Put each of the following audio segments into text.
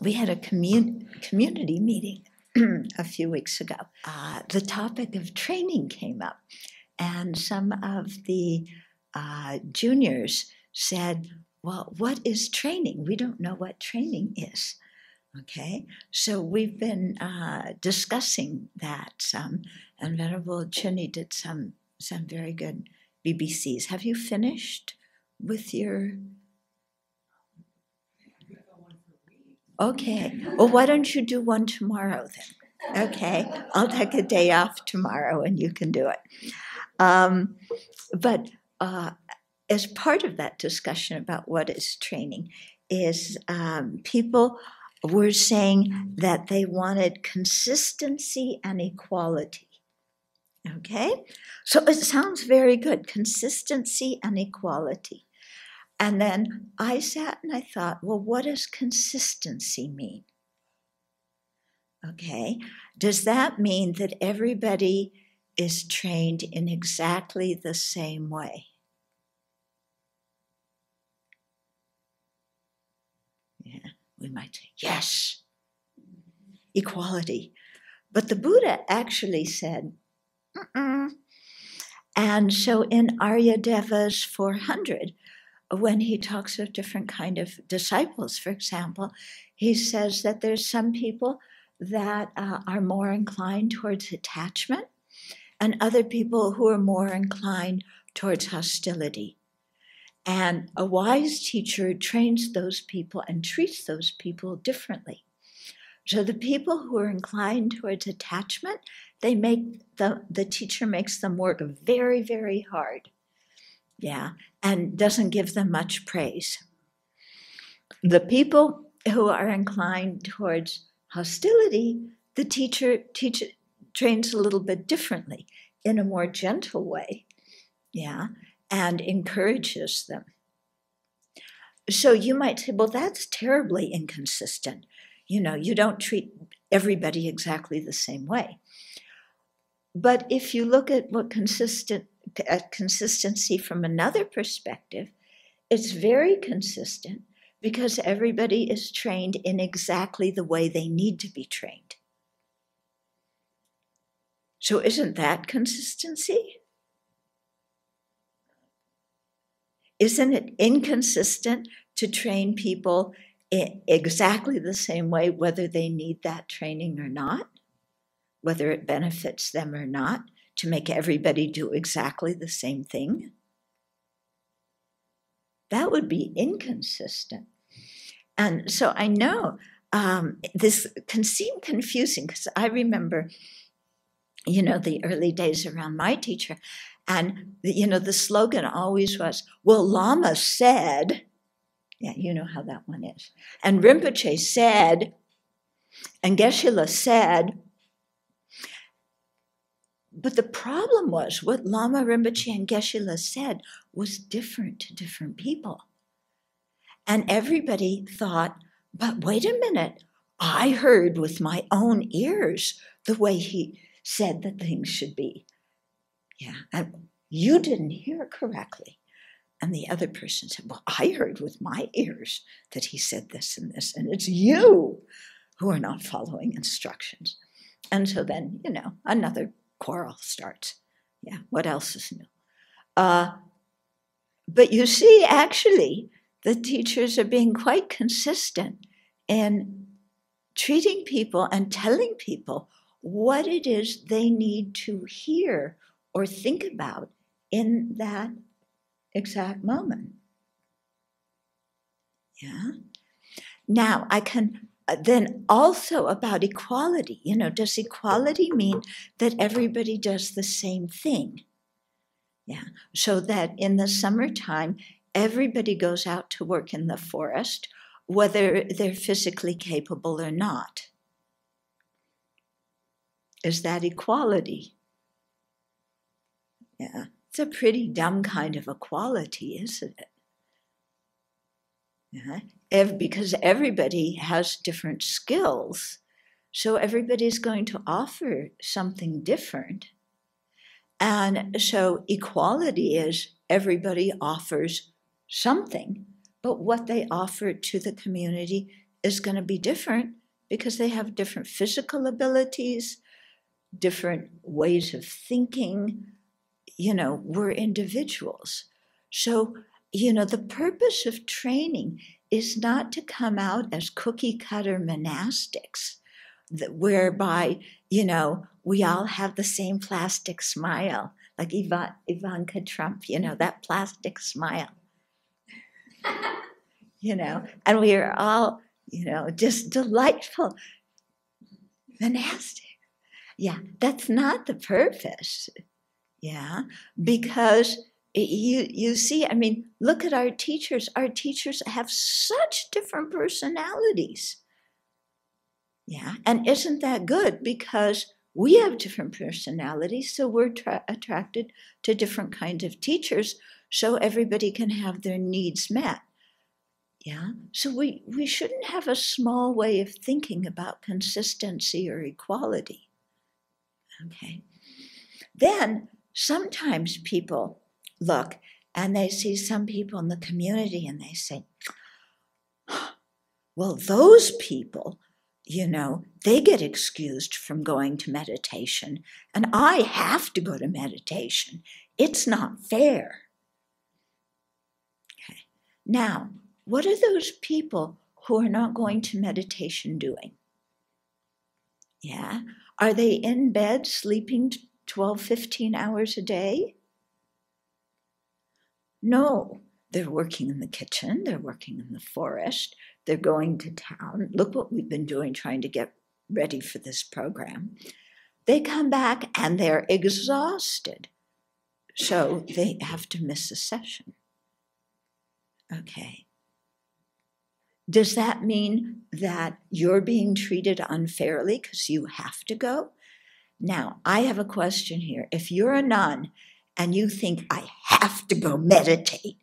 we had a community meeting a few weeks ago. The topic of training came up, and some of the juniors said, well, what is training? We don't know what training is. Okay, so we've been discussing that some, and Venerable Chuni did some very good BBCs. Have you finished with your? Okay, well, why don't you do one tomorrow then? Okay, I'll take a day off tomorrow and you can do it. But as part of that discussion about what is training is people were saying that they wanted consistency and equality. Okay, so it sounds very good, consistency and equality. And then I sat and I thought, well, what does consistency mean? Okay, does that mean that everybody is trained in exactly the same way? Yeah, we might say, yes, equality. But the Buddha actually said, mm-mm. And so in Aryadeva's 400, when he talks of different kind of disciples, for example, he says that there's some people that are more inclined towards attachment and other people who are more inclined towards hostility. And a wise teacher trains those people and treats those people differently. So the people who are inclined towards attachment, they make the teacher makes them work very, very hard. Yeah, and doesn't give them much praise. The people who are inclined towards hostility, the teacher trains a little bit differently, in a more gentle way, yeah, and encourages them. So you might say, well, that's terribly inconsistent. You know, you don't treat everybody exactly the same way. But if you look at what consistency from another perspective, it's very consistent because everybody is trained in exactly the way they need to be trained. So isn't that consistency? Isn't it inconsistent to train people in exactly the same way, whether they need that training or not, whether it benefits them or not, to make everybody do exactly the same thing? That would be inconsistent. And so I know this can seem confusing because I remember, you know, the early days around my teacher, and, you know, the slogan always was, well, Lama said, yeah, you know how that one is, and Rinpoche said, and Geshe-la said. But the problem was what Lama Rinpoche and Geshe-la said was different to different people. And everybody thought, but wait a minute, I heard with my own ears the way he said that things should be. Yeah, and you didn't hear correctly. And the other person said, well, I heard with my ears that he said this, and it's you who are not following instructions. And so then, you know, another quarrel starts. Yeah, what else is new? But you see, actually, the teachers are being quite consistent in treating people and telling people what it is they need to hear or think about in that exact moment. Yeah. Now, I can then also about equality. You know, does equality mean that everybody does the same thing? Yeah. So that in the summertime, everybody goes out to work in the forest, whether they're physically capable or not. Is that equality? Yeah. It's a pretty dumb kind of equality, isn't it? Yeah. Because everybody has different skills, so everybody's going to offer something different. And so equality is everybody offers something, but what they offer to the community is going to be different because they have different physical abilities, different ways of thinking. We're individuals. So, the purpose of training is not to come out as cookie cutter monastics, whereby, we all have the same plastic smile, like Ivanka Trump, that plastic smile, and we are all, just delightful monastic. Yeah, that's not the purpose. Yeah, because you see, look at our teachers. Our teachers have such different personalities. Yeah, and isn't that good? Because we have different personalities, so we're attracted to different kinds of teachers, so everybody can have their needs met. Yeah, so we shouldn't have a small way of thinking about consistency or equality. Okay. Then sometimes people look and they see some people in the community and they say, well, those people, they get excused from going to meditation, and I have to go to meditation. It's not fair. Okay. Now, what are those people who are not going to meditation doing? Yeah. Are they in bed sleeping 12, 15 hours a day? No. They're working in the kitchen. They're working in the forest. They're going to town. Look what we've been doing trying to get ready for this program. They come back and they're exhausted. So they have to miss a session. Okay. Does that mean that you're being treated unfairly because you have to go? Now, I have a question here. If you're a nun and you think, I have to go meditate,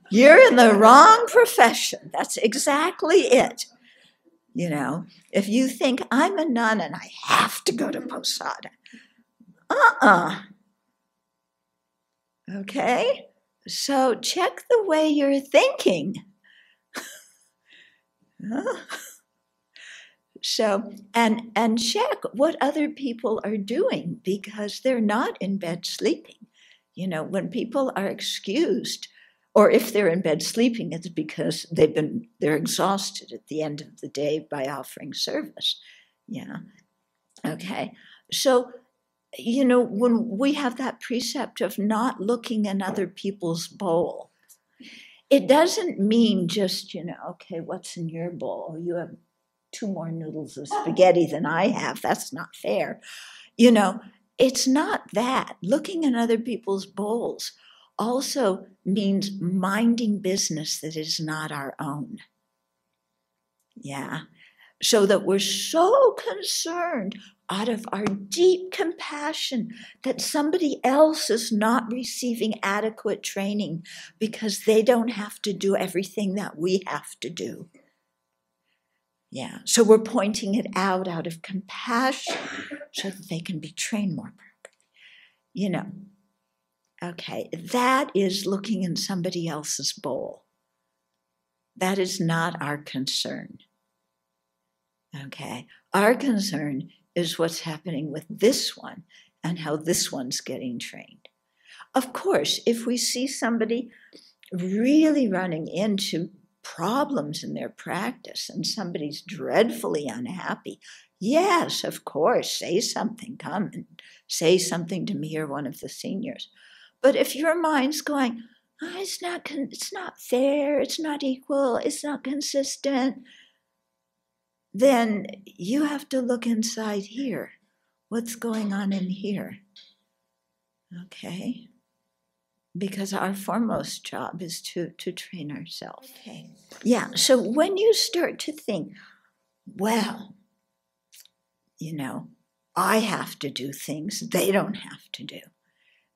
you're in the wrong profession. That's exactly it. If you think, I'm a nun and I have to go to Posada. Okay? So check the way you're thinking. So, and check what other people are doing, because they're not in bed sleeping. When people are excused, or if they're in bed sleeping, it's because they're exhausted at the end of the day by offering service. Yeah. Okay. So, when we have that precept of not looking in other people's bowl, it doesn't mean just, okay, what's in your bowl? You have 2 more noodles of spaghetti than I have. That's not fair. It's not that. Looking in other people's bowls also means minding business that is not our own. Yeah. So that we're so concerned out of our deep compassion that somebody else is not receiving adequate training because they don't have to do everything that we have to do. Yeah, so we're pointing it out of compassion so that they can be trained more properly. Okay, that is looking in somebody else's bowl. That is not our concern. Okay, our concern is what's happening with this one and how this one's getting trained. Of course, if we see somebody really running into problems in their practice and somebody's dreadfully unhappy, yes, of course, say something. Come and say something to me or one of the seniors. But if your mind's going, it's not fair, it's not equal, it's not consistent, then you have to look inside here. What's going on in here? Okay? Because our foremost job is to train ourselves. Okay. Yeah, so when you start to think, well, I have to do things they don't have to do,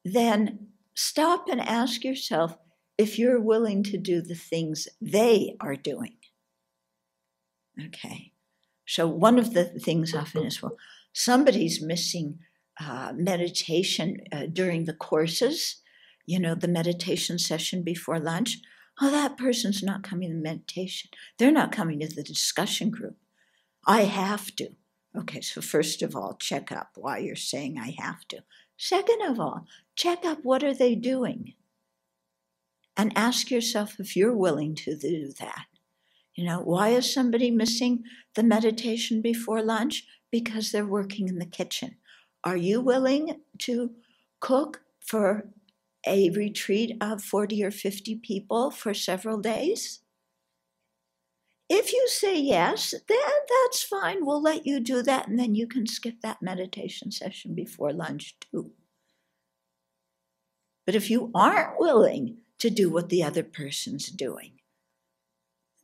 then stop and ask yourself if you're willing to do the things they are doing. Okay. So one of the things often is, well, somebody's missing meditation during the courses, the meditation session before lunch. Oh, that person's not coming to meditation. They're not coming to the discussion group. I have to. Okay, so first of all, check up why you're saying I have to. Second of all, check up what are they doing? And ask yourself if you're willing to do that. Why is somebody missing the meditation before lunch? Because they're working in the kitchen. Are you willing to cook for a retreat of 40 or 50 people for several days? If you say yes, then that's fine. We'll let you do that, and then you can skip that meditation session before lunch too. But if you aren't willing to do what the other person's doing,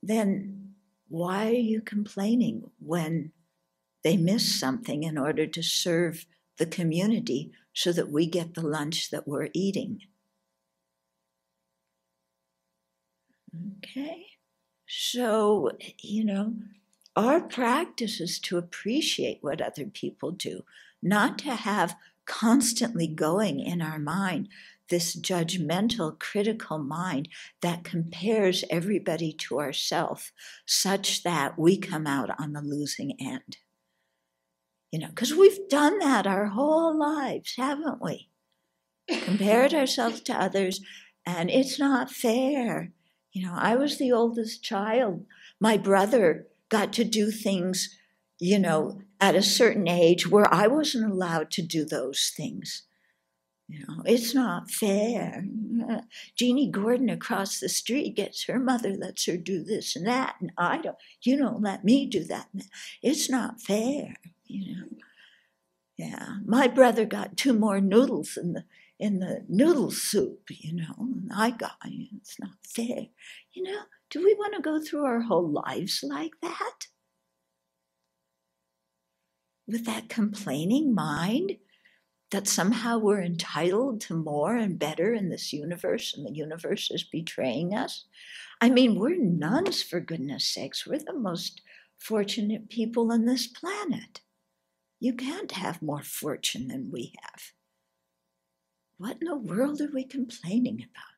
then why are you complaining when they miss something in order to serve the community so that we get the lunch that we're eating? Okay, so, our practice is to appreciate what other people do, not to have constantly going in our mind this judgmental, critical mind that compares everybody to ourselves such that we come out on the losing end. Because we've done that our whole lives, haven't we? Compared ourselves to others, and it's not fair. I was the oldest child. My brother got to do things, at a certain age where I wasn't allowed to do those things. It's not fair. Jeannie Gordon across the street gets her mother lets her do this and that, and I don't. You don't let me do that. It's not fair. Yeah, my brother got 2 more noodles in the noodle soup. And I got. It's not fair. Do we want to go through our whole lives like that? With that complaining mind? That somehow we're entitled to more and better in this universe, and the universe is betraying us. We're nuns, for goodness sakes. We're the most fortunate people on this planet. You can't have more fortune than we have. What in the world are we complaining about?